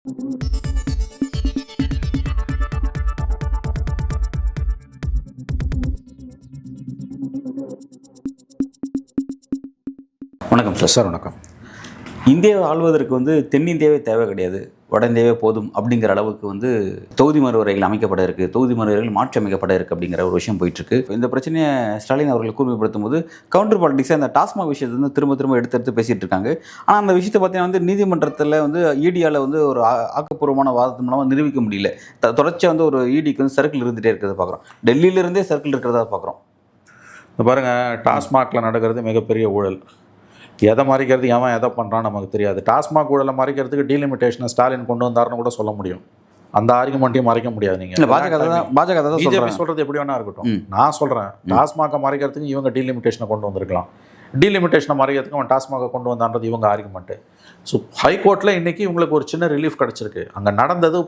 வணக்கம் sir. Sir வணக்கம். இந்தியாவை ஆள்வதற்கு தென்னிந்தியாவே தேவை கிடையாது, வட இந்தியாவே போதும் அப்படிங்கிற அளவுக்கு தொகுதி மறுவரைகள் அமைக்கப்பட இருக்குது, தொகுதி மறுவரைகள் மாற்றி அமைக்கப்பட இருக்குது அப்படிங்கிற ஒரு விஷயம் போயிட்டுருக்கு. இந்த பிரச்சனையை ஸ்டாலின் அவர்கள் கூர்மைப்படுத்தும் போது கவுண்டர் பாலிட்டிக்ஸை அந்த டாஸ்மாக் விஷயத்தை திரும்ப திரும்ப எடுத்து பேசிகிட்டு இருக்காங்க. ஆனால் அந்த விஷயத்தை பார்த்தீங்கன்னா நீதிமன்றத்தில் ஈடியால் ஒரு ஆக்கப்பூர்வமான வாதத்தின் மூலமாக நிரூபிக்க முடியல. தொடர்ச்சியாக ஒரு ஈடிக்கு சர்க்கிள் இருந்துகிட்டே இருக்கிறத பார்க்குறோம். டெல்லியிலிருந்தே சர்க்கிள் இருக்கிறதா பார்க்குறோம். பாருங்கள், டாஸ்மாகில் நடக்கிறது மிகப்பெரிய ஊழல். எதை மறைக்கிறது, எவன் எதை பண்ணுறான்னு நமக்கு தெரியாது. டாஸ்மாக் ஊழலை மறைக்கிறதுக்கு டீலிமிட்டேஷனை ஸ்டாலின் கொண்டு வந்தாருன்னு கூட சொல்ல முடியும். அந்த ஆர்குமெண்ட்டையும் மறைக்க முடியாது. நீங்கள் பாஜக பிஜேபி சொல்கிறது எப்படி வேணா இருக்கட்டும். நான் சொல்கிறேன், டாஸ்மாகை மறைக்கிறதுக்கு இவங்க டீலிமிட்டேஷனை கொண்டு வந்திருக்கலாம். டீலிமிட்டேஷனை மறைக்கிறதுக்கு அவன் டாஸ்மாகை கொண்டு வந்தான்றது இவங்க ஆர்குமெண்ட்டு. ஸோ ஹைகோர்ட்டில் இன்றைக்கி இவங்களுக்கு ஒரு சின்ன ரிலீஃப் கிடச்சிருக்கு. அங்கே நடந்தது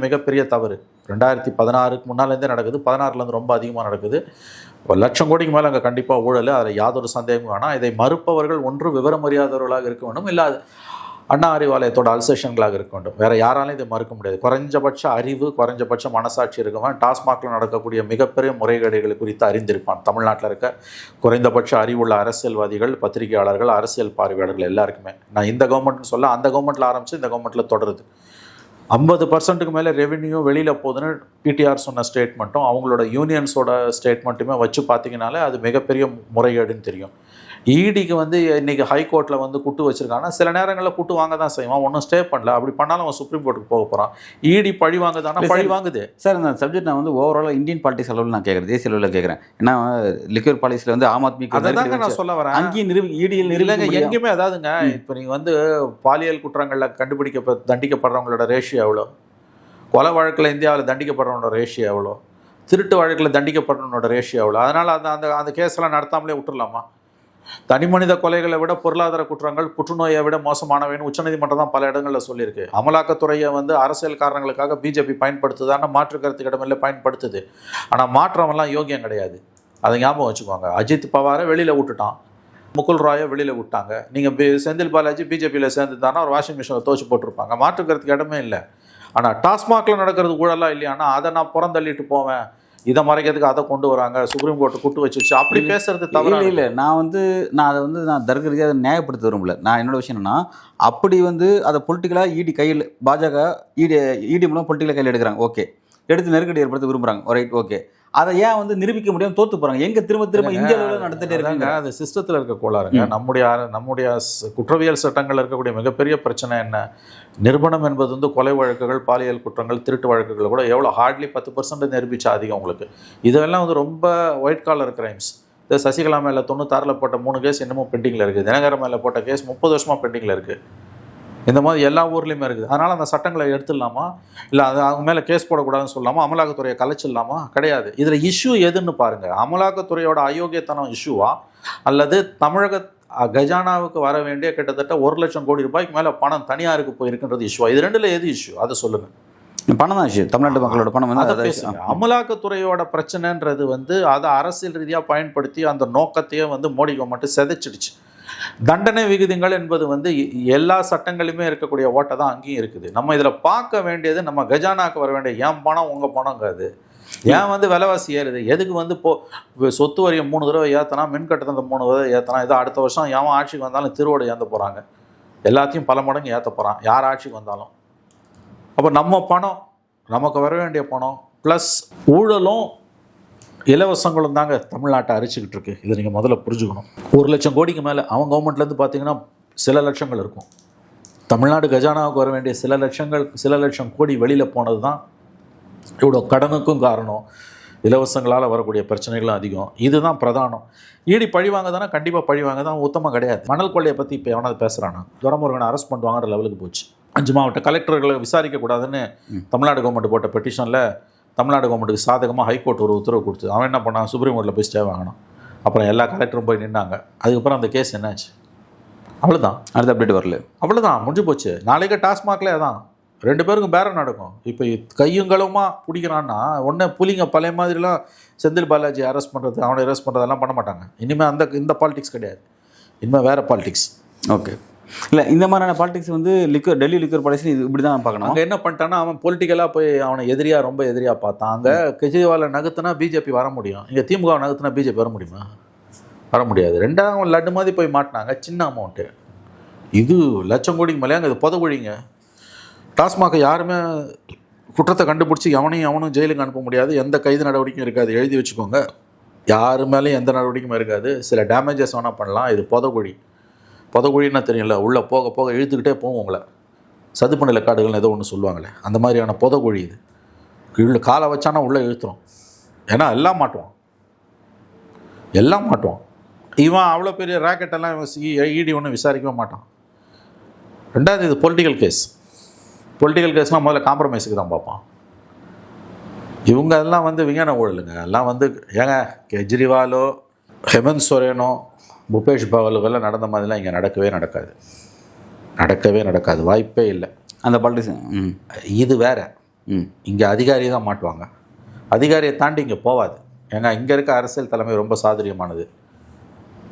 மிகப்பெரிய தவறு. 2016க்கு முன்னாலேருந்தே நடக்குது, 16லேருந்து ரொம்ப அதிகமாக நடக்குது. 1,00,000 கோடிக்கு மேலே அங்கே கண்டிப்பாக ஊழல், அதில் யாதொரு சந்தேகமும் வேணாம். இதை மறுப்பவர்கள் ஒன்று விவரம் அறியாதவர்களாக இருக்க வேண்டும், இல்லை அண்ணா அறிவாலயத்தோட அல்சேஷன்களாக இருக்க வேண்டும். வேறு யாராலையும் இதை மறுக்க முடியாது. குறைஞ்சபட்ச அறிவு, குறைஞ்சபட்ச மனசாட்சி இருக்கவன் டாஸ்மாகில் நடக்கக்கூடிய மிகப்பெரிய முறைகேடுகள் குறித்து அறிந்திருப்பான். தமிழ்நாட்டில் இருக்க குறைந்தபட்ச அறிவுள்ள அரசியல்வாதிகள், பத்திரிகையாளர்கள், அரசியல் பார்வையாளர்கள் எல்லாருக்குமே. நான் இந்த கவர்மெண்ட்னு சொல்ல, அந்த கவர்மெண்ட்டில் ஆரம்பித்து இந்த கவர்மெண்ட்டில் தொடருது. 50% மேலே ரெவென்யூ வெளியில் போகுதுன்னு பிடிஆர் சொன்ன ஸ்டேட்மெண்ட்டும் அவங்களோட யூனியன்ஸோட ஸ்டேட்மெண்ட்டுமே வச்சு பார்த்தீங்கனாலே அது மிகப்பெரிய முறைகேடுன்னு தெரியும். ஈடிக்கு இன்றைக்கி ஹைகோர்ட்டில் குட்டு வச்சுருக்காங்கன்னா சில நேரங்களில் குட்டு வாங்க தான் செய்வான், ஒன்றும் ஸ்டே பண்ணல. அப்படி பண்ணாலும் அவன் சுப்ரீம் கோர்ட்டுக்கு போக போகிறான். ஈடி பழி வாங்குதானா? பழி வாங்குது சார். இந்த சப்ஜெக்ட் நான் ஓவராலாக இந்தியன் பாலிட்டிக்ஸ் அளவில் நான் கேட்குறேன், தேசிய அளவில் கேட்குறேன். ஏன்னா லிக்வர் பாலிசியில் ஆம் ஆத்மி அதாங்க நான் சொல்ல வரேன். அங்கேயும் ஈடியில் இல்லைங்க, எங்கேயுமே. அதாவதுங்க, இப்போ நீங்கள் பாலியல் குற்றங்களில் தண்டிக்கப்படுறவங்களோட ரேஷியோ எவ்வளோ? கொலை வழக்கில் இந்தியாவில் தண்டிக்கப்படுறவனோட ரேஷியோ எவ்வளோ? திருட்டு வழக்கில் தண்டிக்கப்படுறவனோட ரேஷியோ எவ்வளோ? அதனால் அந்த கேஸெல்லாம் நடத்தாமலே விட்டுடலாமா? தனி மனித கொலைகளை விட பொருளாதார குற்றங்கள் புற்றுநோயை விட மோசமானவைன்னு உச்சநீதிமன்றம் தான் பல இடங்களில் சொல்லியிருக்கு. அமலாக்கத்துறையை அரசியல் காரணங்களுக்காக பிஜேபி பயன்படுத்துதான மாற்று கருத்துக்கு இடமில்லை, பயன்படுத்துது. ஆனால் மாற்றமெல்லாம் யோகியம் கிடையாது, அதை ஞாபகம் வச்சுக்கோங்க. அஜித் பவாரை வெளியில் விட்டுட்டான், முகுல் ராயை வெளியில் விட்டாங்க. நீங்கள் செந்தில் பாலாஜி பிஜேபியில் சேர்ந்துதானா ஒரு வாஷிங் மிஷினில் துவச்சி போட்டிருப்பாங்க, மாற்று கருத்துக்கு இடமே இல்லை. ஆனால் டாஸ்மாகில் நடக்கிறது ஊழலாம் இல்லையானா அதை நான் புறந்தள்ளிட்டு போவேன், இதை மறைக்கிறதுக்கு அதை கொண்டு வராங்க, சுப்ரீம் கோர்ட்டு கூட்டு வச்சுச்சு, அப்படி பேசுறது தவிர இல்லை. நான் நான் தர்க்க ரீதியாக அதை நியாயப்படுத்த விரும்பல. நான் என்னோட விஷயம் என்னன்னா, அப்படி அதை பொலிட்டிக்கலாக ஈடி கையில் பாஜக ஈடி மூலம் பொலிட்டிக்கலாக கையில் எடுக்கிறாங்க. ஓகே, எடுத்து நெருக்கடி ஏற்படுத்த விரும்புகிறாங்க. Right, okay. அதை ஏன் நிரூபிக்க முடியாமல் தோற்று போகிறாங்க? எங்கே திரும்ப இந்தியாவில் நடந்துகிட்டே இருக்காங்க. அது சிஸ்டத்தில் இருக்க கோளாறுங்க. நம்முடைய குற்றவியல் சட்டங்களில் இருக்கக்கூடிய மிகப்பெரிய பிரச்சனை என்ன? நிரூபணம் என்பது கொலை வழக்குகள், பாலியல் குற்றங்கள், திருட்டு வழக்குகள் கூட எவ்வளோ ஹார்ட்லி 10% நிரூபிச்சா அதிகம் உங்களுக்கு. இதெல்லாம் ரொம்ப ஒயிட் காலர் கிரைம்ஸ். இது சசிகலா மேலே 96 போட்ட 3 கேஸ் இன்னமும் பெண்டிங்கில் இருக்குது. தினகரன் மேலே போட்ட கேஸ் 30 வருஷமாக பெண்டிங்கில் இருக்குது. இந்த மாதிரி எல்லா ஊர்லேயுமே இருக்குது. அதனால் அந்த சட்டங்களை எடுத்துடலாமா, இல்லை அது அவங்க மேலே கேஸ் போடக்கூடாதுன்னு சொல்லலாமா, அமலாக்கத்துறையை கலைச்சிடலாமா? கிடையாது. இதில் இஷ்யூ எதுன்னு பாருங்கள். அமலாக்கத்துறையோட அயோக்கியத்தனம் இஷ்யூவா, அல்லது தமிழக கஜானாவுக்கு வர வேண்டிய கிட்டத்தட்ட 1,00,000 கோடி ரூபாய்க்கு மேலே பணம் தனியாருக்கு போயிருக்குன்றது இஷ்யூவா? இது ரெண்டில் எது இஷ்யூ? அதை சொல்லுங்கள். பணம் தான் இஷ்யூ. தமிழ்நாட்டு மக்களோட பணம். அமலாக்கத்துறையோட பிரச்சனைன்றது அதை அரசியல் ரீதியாக பயன்படுத்தி அந்த நோக்கத்தையே மோடி கவர்மெண்ட் சிதைச்சிடுச்சு. தண்டனை விகிதங்கள் என்பது எல்லா சட்டங்களிலுமே இருக்கக்கூடிய ஓட்டை தான் அங்கேயும் இருக்குது. நம்ம இதில் பார்க்க வேண்டியது, நம்ம கஜானாக்கு வர வேண்டிய ஏன் பணம் உங்கள் பணங்காது. ஏன் விலைவாசி ஏறுது? எதுக்கு சொத்து வரியை 3 தடவை ஏற்றினா, மின் கட்டணத்தை 3 தடவை ஏற்றினா, இதை அடுத்த வருஷம் எவன் ஆட்சிக்கு வந்தாலும் திருவோடு ஏற்ற போகிறாங்க, எல்லாத்தையும் பல மடங்கு ஏற்ற போகிறான் யார் ஆட்சிக்கு வந்தாலும். அப்போ நம்ம பணம், நமக்கு வர வேண்டிய பணம் ப்ளஸ் ஊழலும் இலவசங்களும் தாங்க தமிழ்நாட்டை அரிச்சிக்கிட்டு இருக்கு. இதை நீங்கள் முதல்ல புரிஞ்சுக்கணும். 1,00,000 கோடிக்கு மேலே அவன் கவர்மெண்ட்லேருந்து பார்த்தீங்கன்னா சில லட்சங்கள் இருக்கும். தமிழ்நாடு கஜானாவுக்கு வர வேண்டிய சில லட்சம் கோடி வெளியில் போனது தான் இவ்வளோ கடனுக்கும் காரணம். இலவசங்களால் வரக்கூடிய பிரச்சனைகளும் அதிகம். இதுதான் பிரதானம். ஈடி பழிவாங்க தானே? கண்டிப்பாக பழிவாங்க தான், உத்தமாக கிடையாது. மணல் கொள்ளையை பற்றி இப்போ எவனாவது பேசுகிறானா? துரைமுருகனை அரெஸ்ட் பண்ணுவாங்கிற லெவலுக்கு போச்சு. 5 மாவட்ட கலெக்டர்களை விசாரிக்கக்கூடாதுன்னு தமிழ்நாடு கவர்மெண்ட் போட்ட பெட்டிஷனில் தமிழ்நாடு கவர்மெண்ட்டுக்கு சாதகமாக ஹைகோர்ட் ஒரு உத்தரவு கொடுத்து அவன் என்ன பண்ணான்? சுப்ரீம் கோர்ட்டில் போய் ஸ்டே வாங்கினான். அப்புறம் எல்லா கலெக்டரும் போய் நின்னாங்க. அதுக்கப்புறம் அந்த கேஸ் என்னாச்சு? அவ்வளோதான். அடுத்த அப்டேட் வரல. அவ்வளோதான், முடிஞ்சு போச்சு. நாளைக்கு டாஸ்மாக்லே தான் 2 பேருக்கும் பேரம் நடக்கும். இப்போ கையுங்களவுமா பிடிக்கிறான்னா ஒன்று புலிங்க பழைய மாதிரிலாம் செந்தில் பாலாஜி அரெஸ்ட் பண்ணுறது, அவனை அரெஸ்ட் பண்ணுறதெல்லாம் பண்ண மாட்டாங்க. இனிமேல் இந்த பாலிடிக்ஸ் கிடையாது. இனிமேல் வேறு பாலிடிக்ஸ். ஓகே. இல்லை இந்த மாதிரியான பாலிடிக்ஸ் வந்து டெல்லி லிக்கர் பாலிசி இப்படி தான் பார்க்கணும். அங்கே என்ன பண்ணிட்டான்னா அவன் பொலிட்டிக்கலாக போய் அவனை ரொம்ப எதிரியாக பார்த்தான். அங்கே கெஜ்ரிவாலை நகர்த்துனா பிஜேபி வர முடியும், இங்கே திமுக நகர்த்துனா பிஜேபி வர முடியுமா? வர முடியாது. ரெண்டாவது லட்டு மாதிரி போய் மாட்டினாங்க, சின்ன அமௌண்ட்டு. இது லட்சம் கோடிக்கு மேலே அங்கே இது புதகுழிங்க. டாஸ்மாக யாருமே குற்றத்தை கண்டுபிடிச்சி அவனும் ஜெயிலுக்கு அனுப்ப முடியாது, எந்த கைது நடவடிக்கையும் இருக்காது, எழுதி வச்சுக்கோங்க. யாரு மேலேயும் எந்த நடவடிக்கையும் இருக்காது, சில டேமேஜஸ் வேணால் பண்ணலாம். இது புதகுழின்னா தெரியல, உள்ளே போக போக இழுத்துக்கிட்டே போகும் உங்களை. சதுப்பு நில காடுகள்னு ஏதோ ஒன்று சொல்லுவாங்களே, அந்த மாதிரியான புதகுழி இது. கீழே காலை வச்சானா உள்ளே இழுத்துரும். ஏன்னா எல்லாம் மாட்டுவான். இவன் அவ்வளோ பெரிய ராக்கெட்டெல்லாம் இடி ஒன்றும் விசாரிக்கவே மாட்டான். ரெண்டாவது இது பொலிட்டிக்கல் கேஸ்னால் முதல்ல காம்ப்ரமைஸுக்கு தான் பார்ப்பான். இவங்க எல்லாம் வந்து விஞ்ஞான ஊழலுங்க. எல்லாம் வந்து ஏங்க கெஜ்ரிவாலோ ஹேமந்த் சோரேனோ பூபேஷ் பகலுக்கெல்லாம் நடந்த மாதிரிலாம் இங்கே நடக்கவே நடக்காது, வாய்ப்பே இல்லை. அந்த பாலிட்டிக்ஸ் இது வேற. இங்கே அதிகாரி தான் மாட்டுவாங்க, அதிகாரியை தாண்டி இங்கே போகாது. ஏன்னா இங்கே இருக்க அரசியல் தலைமை ரொம்ப சாதுரியமானது.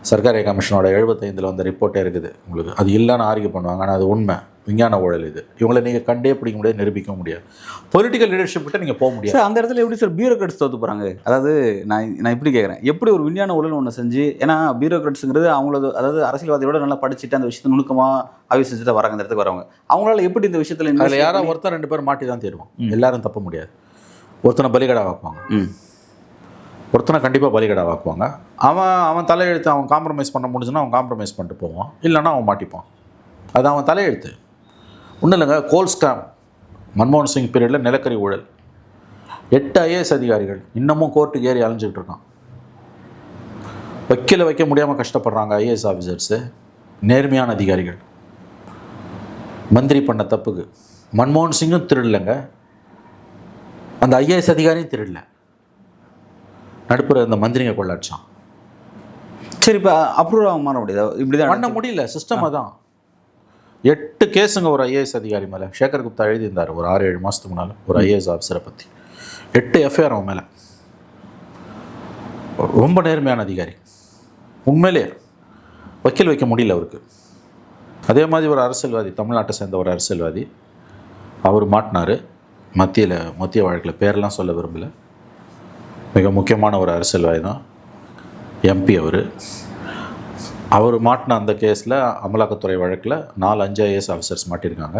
சர்க்காரிய கமிஷனோட 75 வந்த ரிப்போர்ட்டே இருக்குது உங்களுக்கு. அது இல்லைன்னு ஆர்கியூ பண்ணுவாங்க, ஆனால் அது உண்மை. விஞ்ஞான ஊழல் இது. இவங்களை நீங்கள் கண்டே பிடிக்க முடியாது, நிரூபிக்க முடியாது. பொலிட்டிக்கல் லீடர்ஷிப் கிட்ட நீங்கள் போக முடியாது. அந்த இடத்துல எப்படி சார் பியூரோக்ராட்ஸ் தோற்று போகிறாங்க? அதாவது நான் இப்படி கேட்குறேன், எப்படி ஒரு விஞ்ஞான ஊழல் ஒன்று செஞ்சு, ஏன்னா பியூரோக்ராட்ஸுங்கிறது அவங்களது, அதாவது அரசியல்வாதியோட நல்லா படிச்சுட்டு அந்த விஷயத்தை நுணுக்கமாக ஆய்வு செஞ்சுட்டு வராங்க இந்த இடத்துக்கு வரவங்க. அவங்களால எப்படி இந்த விஷயத்தில் அதில் யாராவது ஒருத்தர் 2 பேர் மாட்டி தான் தேடுவோம். எல்லாரும் தப்ப முடியாது. ஒருத்தனை பலிகடா வாக்குவாங்க, ஒருத்தனை கண்டிப்பாக பலிகடா வாக்குவாங்க. அவன் தலையெழுத்து அவன் காம்ப்ரமைஸ் பண்ண முடிஞ்சுன்னா அவன் காம்ப்ரமைஸ் பண்ணிட்டு போவான், இல்லைன்னா அவன் மாட்டிப்பான். அது அவன் தலையெழுத்து. ஒன்றும் இல்லைங்க, கோல் ஸ்கேம் மன்மோகன் சிங் பீரியடில் நிலக்கரி ஊழல். 8 IAS அதிகாரிகள் இன்னமும் கோர்ட்டுக்கு ஏறி அலைஞ்சிக்கிட்டு இருக்கான். வைக்க முடியாமல் கஷ்டப்படுறாங்க IAS ஆஃபீஸர்ஸு, நேர்மையான அதிகாரிகள். மந்திரி பண்ண தப்புக்கு மன்மோகன் சிங்கும் திருடலைங்க, அந்த IAS அதிகாரியும் திருடல, நடுப்புற இந்த மந்திரிங்க கொள்ளாச்சான். சரி, இப்போ அப்ரூவ் மாற முடியாது, இப்படி தான் பண்ண முடியல. சிஸ்டம் அதான். 8 கேஸுங்க ஒரு IAS அதிகாரி மேலே. சேகர் குப்தா எழுதியிருந்தார் ஒரு 6-7 மாதத்துக்கு முன்னால் ஒரு IAS ஆஃபீஸரை பற்றி. 8 FIR அவன் மேலே. ரொம்ப நேர்மையான அதிகாரி, உண்மையிலே வக்கீல் வைக்க முடியல அவருக்கு. அதே மாதிரி ஒரு அரசியல்வாதி, தமிழ்நாட்டை சேர்ந்த ஒரு அரசியல்வாதி, அவர் மாட்டினார் மத்திய வழக்கில். பேரெல்லாம் சொல்ல விரும்பலை, மிக முக்கியமான ஒரு அரசியல்வாதி தான், MP. அவர் மாட்டின அந்த கேஸில், அமலாக்கத்துறை வழக்கில் 4-5 IAS ஆஃபீஸர்ஸ் மாட்டியிருக்காங்க.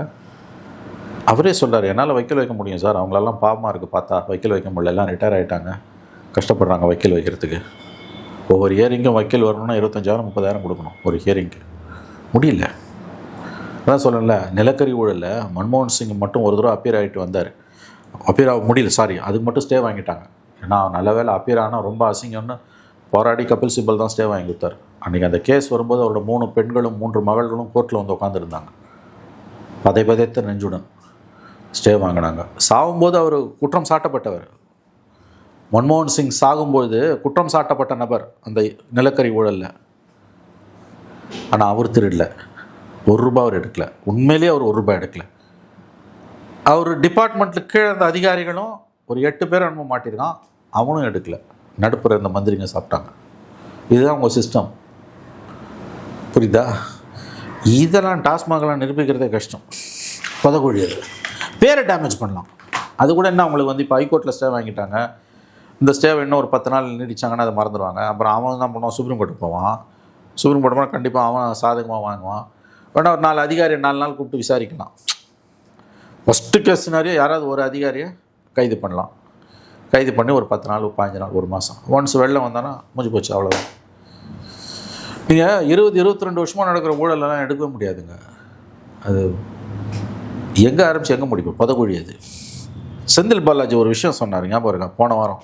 அவரே சொல்கிறார், என்னால் வக்கீல் வைக்க முடியும் சார், அவங்களெல்லாம் பாவமாக இருக்குது பார்த்தா, வக்கீல் வைக்க முடியல, எல்லாம் ரிட்டையர் ஆகிட்டாங்க, கஷ்டப்படுறாங்க வக்கீல் வைக்கிறதுக்கு. ஒவ்வொரு ஹியரிங்கும் வக்கீல் வரணும்னா 25,000-30,000 கொடுக்கணும் ஒரு ஹியரிங்க்கு. முடியல. அதான் சொல்லல, நிலக்கரி ஊழலில் மன்மோகன் சிங் மட்டும் ஒரு தடவை அப்பீர் ஆகிட்டு வந்தார். அப்பீர் ஆக முடியல, அதுக்கு மட்டும் ஸ்டே வாங்கிட்டாங்க. ஏன்னா நல்ல வேலை அப்பீர் ஆனால் ரொம்ப அசிங்கம்னு போராடி கபில் சிபல் தான் ஸ்டே வாங்கி கொடுத்தார். அன்றைக்கி அந்த கேஸ் வரும்போது அவரோட 3 பெண்களும் 3 மகள்களும் கோர்ட்டில் வந்து உட்காந்துருந்தாங்க. பதைத்த நெஞ்சுடன் ஸ்டே வாங்கினாங்க. சாகும்போது அவர் குற்றம் சாட்டப்பட்டவர். மன்மோகன் சிங் சாகும்போது குற்றம் சாட்டப்பட்ட நபர் அந்த நிலக்கரி ஊழலில். ஆனால் அவர் திருடல, ₹1 அவர் எடுக்கல. உண்மையிலேயே அவர் ₹1 எடுக்கல. அவர் டிபார்ட்மெண்ட்டுக்கு கீழே அந்த அதிகாரிகளும் ஒரு 8 பேர் அனுப்ப மாட்டிருக்கான், அவனும் எடுக்கல. நடுப்புற இந்த மந்திரிங்க சாப்பிட்டாங்க. இதுதான் உங்கள் சிஸ்டம், புரியுதா? இதெல்லாம் டாஸ்மாகலாம் நிரூபிக்கிறதே கஷ்டம். புதகுழி அது. பேரை டேமேஜ் பண்ணலாம். அது கூட என்ன, அவங்களுக்கு வந்து இப்போ ஹைகோர்ட்டில் ஸ்டே வாங்கிட்டாங்க, இந்த ஸ்டேவை இன்னும் ஒரு 10 நாள் நீடிச்சாங்கன்னா அதை மறந்துடுவாங்க. அப்புறம் அவன் என்ன பண்ணுவான், சுப்ரீம் கோர்ட்டுக்கு போவான். சுப்ரீம் கோர்ட் போனால் கண்டிப்பாக அவன் சாதகமாக வாங்குவான். வேணா ஒரு 4 அதிகாரி 4 நாள் கூப்பிட்டு விசாரிக்கலாம். ஃபஸ்ட்டு கேஸ் சினாரியோ யாராவது ஒரு அதிகாரியை கைது பண்ணலாம். கைது பண்ணி ஒரு 10 நாள் 15 நாள் 1 மாதம் ஒன்ஸ் வெளில வந்தானா முடிஞ்சு போச்சு, அவ்வளோதான். நீங்கள் 20-22 வருஷமாக நடக்கிற ஊழலெல்லாம் எடுக்கவே முடியாதுங்க. அது எங்கே ஆரம்பித்து எங்கே முடிக்கும், புதகுழி அது. செந்தில் பாலாஜி ஒரு விஷயம் சொன்னார், ஞாபகம் இருக்கா? போன வாரம்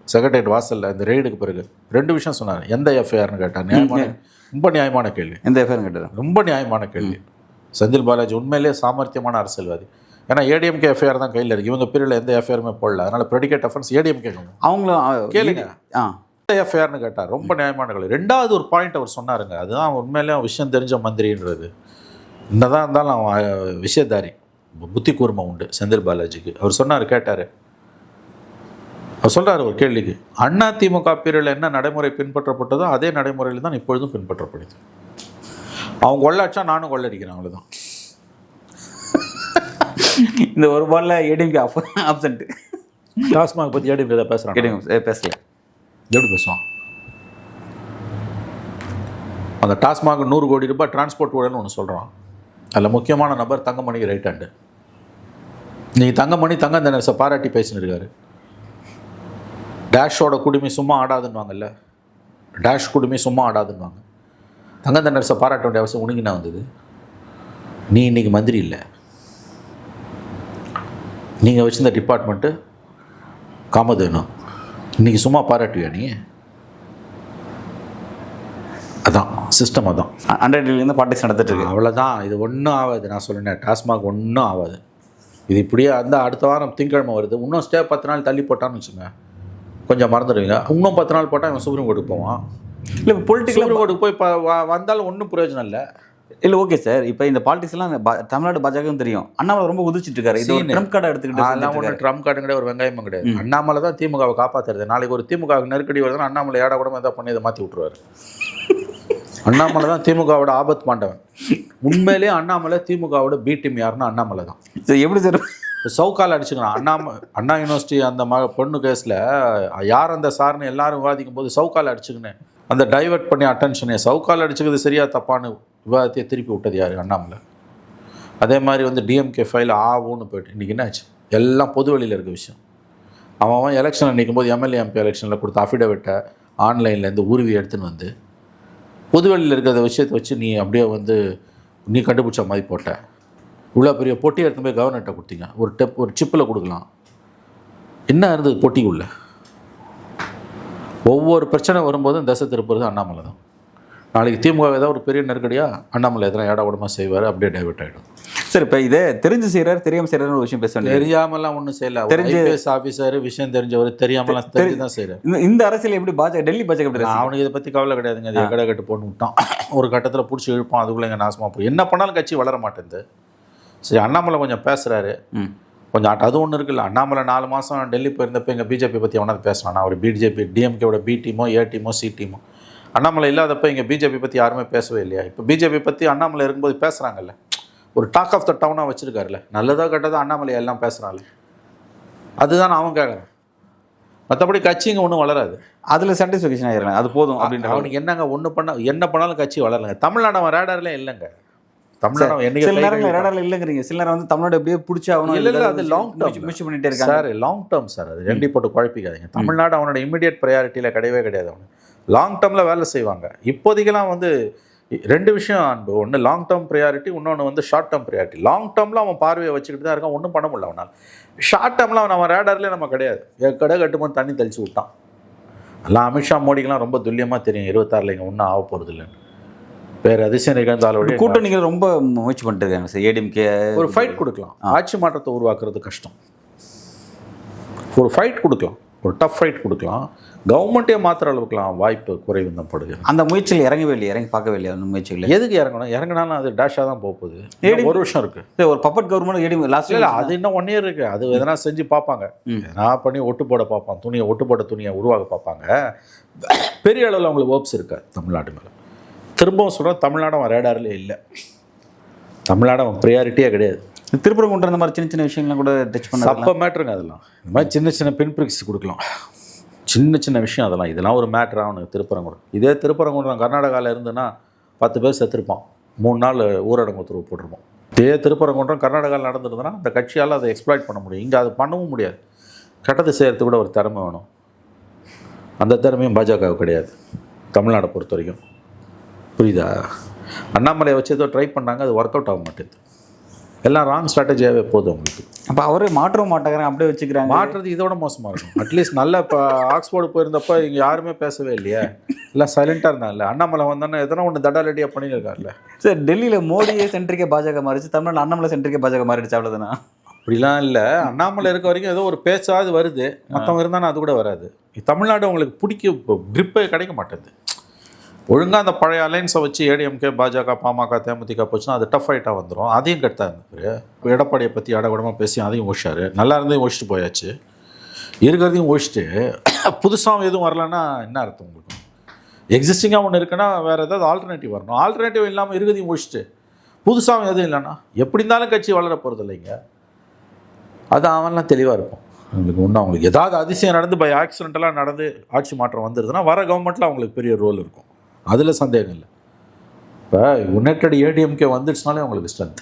செக்ரட்டரியேட் வாசலில் இந்த ரெய்டுக்கு பிறகு 2 விஷயம் சொன்னார். எந்த FIRனு கேட்டார். ரொம்ப நியாயமான கேள்வி. எந்த FIR கேட்டார்? ரொம்ப நியாயமான கேள்வி. செந்தில் பாலாஜி உண்மையிலே சாமர்த்தியமான அரசியல்வாதி. ஏன்னா ADMK FIR தான் கையில் இருக்குது. இவங்க பீரியடில் எந்த FIRமே போடல. அதனால் ப்ரெடிகேட் அஃபென்ஸ் ADMK அவங்களும் கேளுங்க. FIRனு கேட்டார். ரொம்ப நியாயமான கேள்வி. 2வது ஒரு பாயிண்ட் அவர் சொன்னாருங்க, அதுதான் உண்மையிலே விஷயம் தெரிஞ்ச மந்திரின்றது. என்னதான் இருந்தாலும் அவன் விஷயத்தாரி, புத்தி கூர்மை உண்டு செந்தில் பாலாஜிக்கு. அவர் சொன்னார், கேட்டார். அவர் சொல்கிறார் ஒரு கேள்விக்கு, அதிமுக பீரியடில் என்ன நடைமுறை பின்பற்றப்பட்டதோ அதே நடைமுறையில் தான் இப்பொழுதும் பின்பற்றப்படுது. அவங்க கொள்ளடிச்சா நானும் கொள்ளடிக்கிறேன், அவ்வளோதான். இந்த ஒரு பால்ல ஏடிஎம்கே ஆப்சென்ட். டாஸ்மாக் பற்றி ஏடிஎம்கே பேசுகிறான், பேசல. எப்படி பேசுவான்? அந்த டாஸ்மாக் 100 கோடி ரூபாய் டிரான்ஸ்போர்ட் ஊழல்னு ஒன்று சொல்கிறான். அதில் முக்கியமான நபர் தங்கமணிக்கு ரைட் ஹேண்டு. நீங்கள் தங்கமணி தங்க தினேசை பாராட்டி பேசின்னு இருக்காரு. டேஷோட குடுமி சும்மா ஆடாதுன்னுவாங்கல்ல, டேஷ் குடுமி சும்மா ஆடாதுன்னுவாங்க. தங்க தினேசை பாராட்ட வேண்டிய அவசியம் உனக்கு என்ன வந்தது? நீ இன்றைக்கி மந்திரி இல்லை, நீங்கள் வச்சிருந்த டிபார்ட்மெண்ட்டு காமதேனு, இன்றைக்கி சும்மா பாராட்டுவியா நீ? அதான் சிஸ்டம், அதான் 100 பாலிடிக்ஸ் நடந்துட்டு இருக்கு. அவ்வளோதான். இது ஒன்றும் ஆகாது. நான் சொல்லினேன், டாஸ்மாக் ஒன்றும் ஆகாது. இது இப்படியே அந்த அடுத்த வாரம் திங்கக்கிழமை வருது, இன்னும் ஸ்டே 10 நாள் தள்ளி போட்டான்னு வச்சுங்க, கொஞ்சம் மறந்துடுவீங்க. இன்னும் 10 நாள் போட்டால் இவன் சுப்ரீம் கோர்ட்டுக்கு போவான். இல்லை இப்போ பொலிட்டிக்கல் சுப்ரீம் கோர்ட்டுக்கு போய் வந்தாலும் ஒன்றும் பிரயோஜனம் இல்லை. இல்லை ஓகே சார், இப்போ இந்த பாலிடிக்ஸ்லாம் தமிழ்நாடு பாஜகவும் தெரியும். அண்ணாமலை ரொம்ப உதிச்சிட்டு இருக்காரு. இது ட்ரம்ப் கார்டை எடுத்துக்கிட்டு அதெல்லாம் ஒன்றும் ட்ரம்ப் கார்டு கிடையாது, ஒரு வெங்காயமும் கிடையாது. அண்ணாமலை தான் திமுகவை காப்பாற்றுறது. நாளைக்கு ஒரு திமுக நெருக்கடி வருதுன்னா அண்ணாமலை ஏடா கூட எதாவது பண்ணி இதை மாற்றி விட்ருவார். அண்ணாமலை தான் திமுகவோட ஆபத் பாண்டவன். உண்மையிலேயே அண்ணாமலை திமுகவோட பி டீம் யாருன்னா அண்ணாமலை தான். சரி, எப்படி சார் சவுக்கால் அடிச்சுக்கணும்? அண்ணா யூனிவர்சிட்டி அந்த பொண்ணு கேஸில் யார் அந்த சார்னு எல்லாரும் விவாதிக்கும் போது சவுக்கால் அடிச்சுக்கின்னு அந்த டைவெர்ட் பண்ணி அட்டென்ஷனே சவுக்கால் அடிச்சுக்கிறது சரியா தப்பான்னு விவாதத்தையே திருப்பி விட்டது யார்? அண்ணாமலை. அதே மாதிரி டிஎம்கே ஃபைல் ஆகும்னு போய்ட்டு இன்றைக்கி என்னாச்சு? எல்லாம் பொது வெளியில் இருக்க விஷயம். அவன் எலெக்ஷனில் நிற்கும் போது எம்எல்ஏ எம்பி எலெக்ஷனில் கொடுத்த அஃபிடவிட்டை ஆன்லைன்லேருந்து உருவி எடுத்துன்னு வந்து பொது வெளியில் இருக்கிற விஷயத்தை வச்சு நீ அப்படியே நீ கண்டுபிடிச்ச மாதிரி போட்ட. இவ்வளோ பெரிய பொட்டி எடுத்து போய் கவர்னர்கிட்ட கொடுத்தீங்க. ஒரு சிப்பில் கொடுக்கலாம். என்ன இருந்தது பொட்டிக்குள்ள? ஒவ்வொரு பிரச்சனை வரும்போதும் தசை திருப்புறது அண்ணாமலை தான். நாளைக்கு திமுக ஏதாவது ஒரு பெரிய நெருக்கடியாக அண்ணாமலை எதனா ஏடா உடம்பா செய்வார், அப்படியே டைவெர்ட் ஆகிடும். சார், இப்போ இதே தெரிஞ்சு செய்கிறார் தெரியாமல் செய்கிறார் ஒரு விஷயம் பேச வேண்டியது. தெரியாமலாம் ஒன்றும் செய்யல. ஐபிஎஸ் ஆஃபீஸர் விஷயம் தெரிஞ்சவர் தெரியாமலாம் தெரிஞ்சு தான் செய்கிறார். இந்த அரசியல் எப்படி டெல்லி பாஜக எப்படி? அவனுக்கு இதை பற்றி கவலை கிடையாதுங்க. அது கடை கட்டு போட்டு விட்டான். ஒரு கட்டத்தில் பிடிச்சி இழுப்பான், அதுக்குள்ளே எங்கள் நாசமாக போய் என்ன பண்ணாலும் கட்சி வளர மாட்டேங்குது. சரி, அண்ணாமலை கொஞ்சம் பேசுகிறாரு, கொஞ்சம் அது ஒன்று இருக்குல்ல. அண்ணாமலை 4 மாதம் டெல்லி போயிருந்தப்போ எங்கள் பிஜேபி பற்றி எவனாவது பேசுகிறான்? அவர் பிஜேபி டிஎம்கேவோட பி டீமோ ஏ டீமோ சி டீமோ. அண்ணாமலை இல்லாதப்போ எங்கள் பிஜேபி பற்றி யாருமே பேசவே இல்லையா? இப்போ பிஜேபி பற்றி அண்ணாமலை இருக்கும்போது பேசுகிறாங்கல்ல. ஒரு டாக் ஆஃப் த டவுனாக வச்சுருக்காருல்ல. நல்லதாக கெட்டதாக அண்ணாமலை எல்லாம் பேசுகிறாள். அதுதான் அவன் கேட்குறான். மற்றபடி கட்சிங்க ஒன்றும் வளராது. அதில் சாட்டிஸ்ஃபேக்ஷன் ஆகிடலாம், அது போதும் அப்படின்ற. அவனுக்கு என்னங்க என்ன பண்ணாலும் கட்சி வளரலைங்க. தமிழ்நாடு அவன் ரேடார்லே இல்லைங்க. தமிழ்நாடு சில நேரங்கள் ரேடார்ல இல்லைங்கிறீங்க, சில நேரம் தமிழ்நாடு எப்படியே பிடிச்சி ஆகணும். இல்லை, அது லாங் டேர்ம் முயற்சி பண்ணிட்டே இருக்காங்க சார். Long term sir. அது ரெண்டி போட்டு குழப்பிக்காதீங்க. தமிழ்நாடு அவனோட இமீடியட் ப்ரையாரிட்டியில் கிடையவே கிடையாது. அவனு லாங் டேர்மில் வேலை செய்வாங்க. இப்போதைக்கெல்லாம் 2 விஷயம் அன்பு. ஒன்று லாங் டேர்ம் ப்ரையாரிட்டி, இன்னொன்று ஷார்ட் டேர்ம் ப்ரையாரிட்டி. லாங் டேர்மில் அவன் பார்வையை வச்சுக்கிட்டு தான் இருக்கான், ஒன்றும் பண்ண முடியல அவனால். ஷார்ட் டேர்மில் அவன் ரேடார்லேயே நம்ம கிடையாது. கடை கட்டும்போது தண்ணி தெளிச்சு விட்டான். எல்லாம் அமித்ஷா மோடிக்கெலாம் ரொம்ப துல்லியமாக தெரியும் 26 இங்கே ஒன்றும் ஆக போகிறது இல்லைன்னு. வேறு அதிசயம் நிகழ்ந்தாலும் கூட்டணிகள் ரொம்ப முயற்சி பண்ணிட்டு இருக்காங்க சார். ஏடிஎம்கே ஒரு ஃபைட் கொடுக்கலாம், ஆட்சி மாற்றத்தை உருவாக்குறது கஷ்டம். ஒரு ஃபைட் கொடுக்கலாம், ஒரு டஃப் ஃபைட் கொடுக்கலாம். கவர்மெண்ட்டே மாத்திர அளவுக்குலாம் வாய்ப்பு குறைவு தான் படுது. அந்த முயற்சியில் இறங்கவே இல்லையா? இறங்கி பார்க்கவே இல்லையா அந்த முயற்சிகள்? எதுக்கு இறங்கணும்? இறங்கினாலும் அது டேஷாக தான் போகுது. ஒரு வருஷம் இருக்குது. ஒரு பப்பட் கவர்மெண்ட் ஏடிஎம் லாஸ்ட் இல்லை, அது இன்னும் 1 இயர் இருக்குது. அது எதனா செஞ்சு பார்ப்பாங்க, எதனா பண்ணி ஒட்டு போட பார்ப்பான், ஒட்டு போட்ட துணியை உருவாக்க பார்ப்பாங்க. பெரிய அளவில் அவங்களுக்கு ஹோப்ஸ் இருக்காது தமிழ்நாட்டு மேலே. திரும்பவும் சொல்கிறேன், தமிழ்நாடு அவன் ரேடாரில் இல்லை. தமிழ்நாடு அவன் ப்ரையாரிட்டியே கிடையாது. திருப்பரங்குன்றம் இந்த மாதிரி சின்ன சின்ன விஷயங்கள்லாம் கூட டச் பண்ண அப்போ மேட்ருங்க. அதெல்லாம் இந்த மாதிரி சின்ன சின்ன பின்பிரிக்ஸ் கொடுக்கலாம், சின்ன விஷயம். இதெல்லாம் ஒரு மேட்ரு. அவனுக்கு திருப்பரங்குன்றம், இதே திருப்பரங்குன்றம் கர்நாடகாவில் இருந்துன்னா 10 பேர் செத்துருப்பான், 3 நாள் ஊரடங்கு உத்தரவு போட்டிருப்போம். இதே திருப்பரங்குன்றம் கர்நாடகாவில் நடந்துருந்ததுன்னா அந்த கட்சியால் அதை எக்ஸ்ப்ளாய்ட் பண்ண முடியும். இங்கே அது பண்ணவும் முடியாது. கட்டத்தை செய்கிறதுக்கு கூட ஒரு திறமை வேணும். அந்த திறமையும் பாஜகவுக்கு கிடையாது தமிழ்நாடை பொறுத்த வரைக்கும். புரியுதா? அண்ணாமலையை வச்சு ஏதோ ட்ரை பண்ணாங்க, அது ஒர்க் அவுட் ஆக மாட்டேது. எல்லாம் ராங் ஸ்ட்ராட்டஜியாகவே போதும் அவங்களுக்கு. அப்போ அவரே மாற்றவும் மாட்டேங்கிறாங்க, அப்படியே வச்சுக்கிறாங்க. மாற்றுறது இதோட மோசமாக இருக்கும். அட்லீஸ்ட் நல்ல இப்போ ஆக்ஸ்போர்டு போயிருந்தப்போ இங்கே யாருமே பேசவே இல்லையா? எல்லாம் சைலண்ட்டாக இருந்தாங்கல்ல. அண்ணாமலை வந்தோன்னா எதனா ஒன்று தடாலடியாக பண்ணியிருக்காருல்ல. சார், டெல்லியில் மோடியே சென்ட்ரிக்கே பாஜக மாறிச்சு, தமிழ்நாடு அண்ணாமலை சென்ட்ரிக்கே பாஜக மாறிடுச்சு, அவ்வளோதானா? அப்படிலாம் இல்லை. அண்ணாமலை இருக்க வரைக்கும் ஏதோ ஒரு பேச்சாவது வருது, மற்றவங்க இருந்தாலும் அது கூட வராது. தமிழ்நாடு அவங்களுக்கு பிடிக்க கிரிப்பே கிடைக்க மாட்டேது. ஒழுங்காக அந்த பழைய அலைன்ஸை வச்சு ஏடிஎம்கே பாஜக பாமக தேமுதிக போச்சுன்னா அது டஃப் ஃபைட்டாக வந்துடும். அதையும் கெட்டா இருந்துரு. எடப்பாடியை பற்றி இடகுடமாக பேசி அதையும் ஒழிச்சாரு. நல்லா இருந்ததையும் ஒழிச்சிட்டு போயாச்சு, இருக்கிறதையும் ஒழிச்சிட்டு புதுசாக எதுவும் வரலன்னா என்ன அர்த்தம் உங்களுக்கு? எக்ஸிஸ்டிங்காக ஒன்று இருக்குன்னா வேறு ஏதாவது ஆல்டர்னேட்டிவ் வரணும். ஆல்டர்னேட்டிவ் இல்லாமல் இருக்குதையும் முடிச்சுட்டு புதுசாகவும் எதுவும் இல்லைன்னா எப்படி இருந்தாலும் கட்சி வளர போகிறது இல்லைங்க. அது அவன்லாம் தெளிவாக இருக்கும். அவங்களுக்கு ஒன்றும் அவங்களுக்கு ஏதாவது அதிசயம் நடந்து பை ஆக்சிடென்டெல்லாம் நடந்து ஆட்சி மாற்றம் வந்துடுதுன்னா வர கவர்மெண்ட்டில் அவங்களுக்கு பெரிய ரோல் இருக்கும், அதில் சந்தேகம் இல்லை. இப்போ யுனைடெட் ஏடிஎம்கே வந்துடுச்சுனாலே அவங்களுக்கு ஸ்ட்ரென்த்.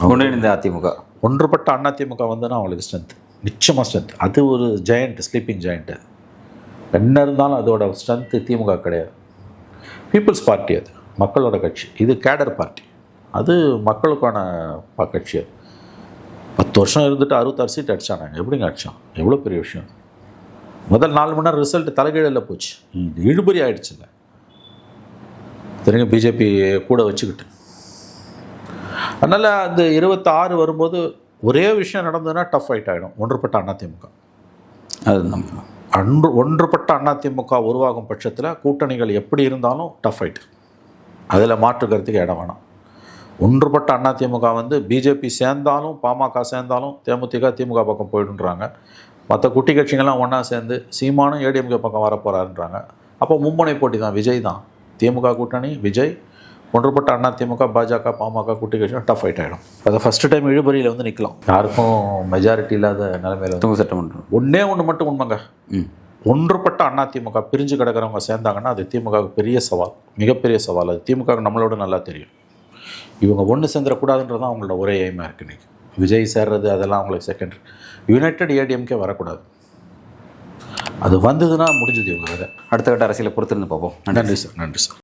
ஒன்றிணைந்த அதிமுக, ஒன்றுபட்ட அதிமுக வந்துன்னா அவங்களுக்கு ஸ்ட்ரென்த், நிச்சயமாக ஸ்ட்ரென்த். அது ஒரு ஜெயண்ட், ஸ்லீப்பிங் ஜெயண்ட்டு. என்ன இருந்தாலும் அதோட ஸ்ட்ரென்த்து திமுக கிடையாது. பீப்புள்ஸ் பார்ட்டி, அது மக்களோட கட்சி. இது கேடர் பார்ட்டி, அது மக்களுக்கான கட்சி. அது 10 வருஷம் இருந்துட்டு 66 சீட் அடித்தானாங்க. எப்படிங்க அடித்தான்? எவ்வளோ பெரிய விஷயம். முதல் 4 மணி நேரம் ரிசல்ட் தலைகீழில் போச்சு, இழுபறி ஆகிடுச்சுங்க. தெரியுங்க, பிஜேபி கூட வச்சுக்கிட்டு. அதனால் அந்த 26 வரும்போது ஒரே விஷயம் நடந்ததுன்னா டஃப் ஃபைட் ஆகிடும். ஒன்றுபட்ட அதிமுக, அது நம்ம ஒன்றுபட்ட அதிமுக உருவாகும் பட்சத்தில் கூட்டணிகள் எப்படி இருந்தாலும் டஃப் ஃபைட், அதில் மாற்றுக்கிறதுக்கு இடம் வேணாம். ஒன்றுபட்ட அதிமுக வந்து பிஜேபி சேர்ந்தாலும் பாமக சேர்ந்தாலும் தேமுதிக திமுக பக்கம் போயிடுன்றாங்க. மற்ற குட்டி கட்சிகள்லாம் ஒன்றா சேர்ந்து சீமானும் ஏடிஎம்கே பக்கம் வரப்போகிறாருன்றாங்க. அப்போ மும்முனை போட்டி தான், விஜய் தான். திமுக கூட்டணி விஜய், ஒன்றுபட்ட அதிமுக பாஜக பாமக குட்டி கட்சி டஃப் ஃபைட் ஆகிடும். அதை ஃபஸ்ட்டு டைம் இழுபறியில் வந்து நிற்கலாம். யாருக்கும் மெஜாரிட்டி இல்லாத நிலைமையில் தூங்க சட்டமன்றம் ஒன்று மட்டும் உண்மைங்க. ஒன்றுபட்ட அதிமுக பிரிஞ்சு கிடக்கிறவங்க சேர்ந்தாங்கன்னா அது திமுகவுக்கு பெரிய சவால், மிகப்பெரிய சவால். அது திமுக நம்மளோட நல்லா தெரியும். இவங்க ஒன்று சேர்ந்துடக்கூடாதுன்றது தான் அவங்களோட ஒரே எய்மாக இருக்குது இன்றைக்கி. விஜய் சேர்றது அதெல்லாம் அவங்களுக்கு செகண்டரி. யுனைடெட் ஏடிஎம்கே வரக்கூடாது. அது வந்ததுன்னா முடிஞ்சது இவங்க. அடுத்த கட்ட அரசியலை பொறுத்திருந்து பார்ப்போம். நன்றி சார். நன்றி சார்.